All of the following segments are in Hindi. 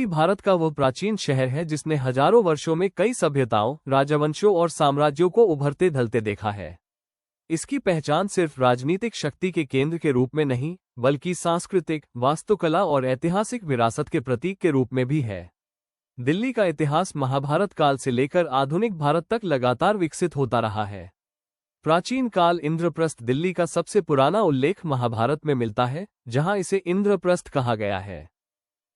भारत का वह प्राचीन शहर है जिसने हजारों वर्षों में कई सभ्यताओं, राजवंशों और साम्राज्यों को उभरते ढलते देखा है। इसकी पहचान सिर्फ राजनीतिक शक्ति के केंद्र के रूप में नहीं, बल्कि सांस्कृतिक, वास्तुकला और ऐतिहासिक विरासत के प्रतीक के रूप में भी है। दिल्ली का इतिहास महाभारत काल से लेकर आधुनिक भारत तक लगातार विकसित होता रहा है। प्राचीन काल इंद्रप्रस्थ दिल्ली का सबसे पुराना उल्लेख महाभारत में मिलता है, जहां इसे इंद्रप्रस्थ कहा गया है।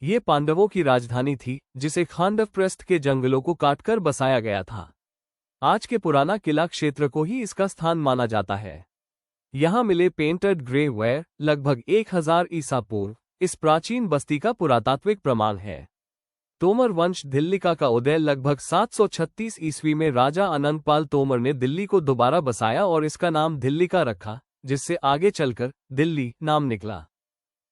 ये पांडवों की राजधानी थी, जिसे खांडवप्रस्थ के जंगलों को काटकर बसाया गया था। आज के पुराना किला क्षेत्र को ही इसका स्थान माना जाता है। यहां मिले पेंटेड ग्रे वेयर लगभग 1000 ईसा पूर्व इस प्राचीन बस्ती का पुरातात्विक प्रमाण है। तोमर वंश दिल्लिका का उदय लगभग 736 ईस्वी में राजा अनंतपाल तोमर ने दिल्ली को दोबारा बसाया और इसका नाम दिल्लिका रखा, जिससे आगे चलकर दिल्ली नाम निकला।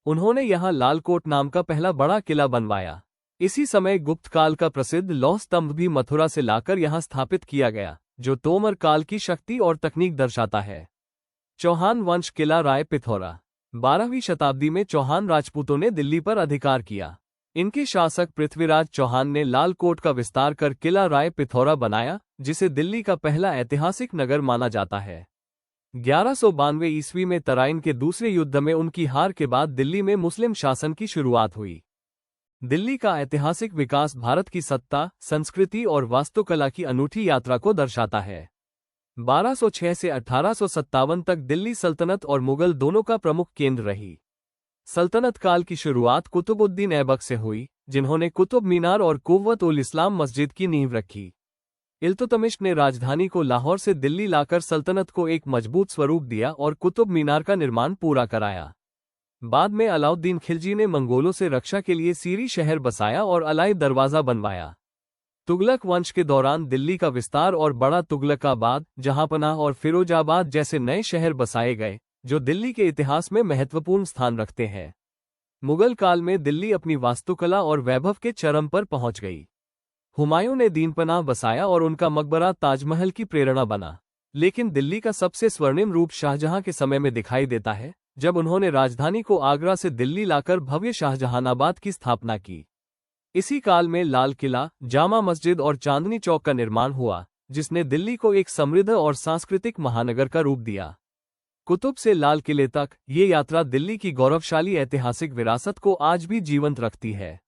उन्होंने यहां लालकोट नाम का पहला बड़ा किला बनवाया। इसी समय गुप्त काल का प्रसिद्ध लौह स्तंभ भी मथुरा से लाकर यहां स्थापित किया गया, जो तोमर काल की शक्ति और तकनीक दर्शाता है। चौहान वंश किला राय पिथौरा 12वीं शताब्दी में चौहान राजपूतों ने दिल्ली पर अधिकार किया। इनके शासक पृथ्वीराज चौहान ने लाल कोट का विस्तार कर किला राय पिथौरा बनाया, जिसे दिल्ली का पहला ऐतिहासिक नगर माना जाता है। 1192 ईस्वी में तराइन के दूसरे युद्ध में उनकी हार के बाद दिल्ली में मुस्लिम शासन की शुरुआत हुई। दिल्ली का ऐतिहासिक विकास भारत की सत्ता, संस्कृति और वास्तुकला की अनूठी यात्रा को दर्शाता है। 1206 से 1857 तक दिल्ली सल्तनत और मुगल दोनों का प्रमुख केंद्र रही। सल्तनत काल की शुरुआत कुतुबुद्दीन ऐबक से हुई, जिन्होंने कुतुब मीनार और कुव्वत-उल-इस्लाम मस्जिद की नींव रखी। इल्तुतमिश ने राजधानी को लाहौर से दिल्ली लाकर सल्तनत को एक मजबूत स्वरूप दिया और कुतुब मीनार का निर्माण पूरा कराया। बाद में अलाउद्दीन खिलजी ने मंगोलों से रक्षा के लिए सीरी शहर बसाया और अलाई दरवाजा बनवाया। तुगलक वंश के दौरान दिल्ली का विस्तार और बड़ा तुगलकाबाद, जहांपनाह और फिरोजाबाद जैसे नए शहर बसाए गए, जो दिल्ली के इतिहास में महत्वपूर्ण स्थान रखते हैं। मुगल काल में दिल्ली अपनी वास्तुकला और वैभव के चरम पर पहुंच गई। हुमायूं ने दीनपनाह बसाया और उनका मकबरा ताजमहल की प्रेरणा बना। लेकिन दिल्ली का सबसे स्वर्णिम रूप शाहजहां के समय में दिखाई देता है, जब उन्होंने राजधानी को आगरा से दिल्ली लाकर भव्य शाहजहानाबाद की स्थापना की। इसी काल में लाल किला, जामा मस्जिद और चांदनी चौक का निर्माण हुआ, जिसने दिल्ली को एक समृद्ध और सांस्कृतिक महानगर का रूप दिया। कुतुब से लाल किले तक ये यात्रा दिल्ली की गौरवशाली ऐतिहासिक विरासत को आज भी जीवंत रखती है।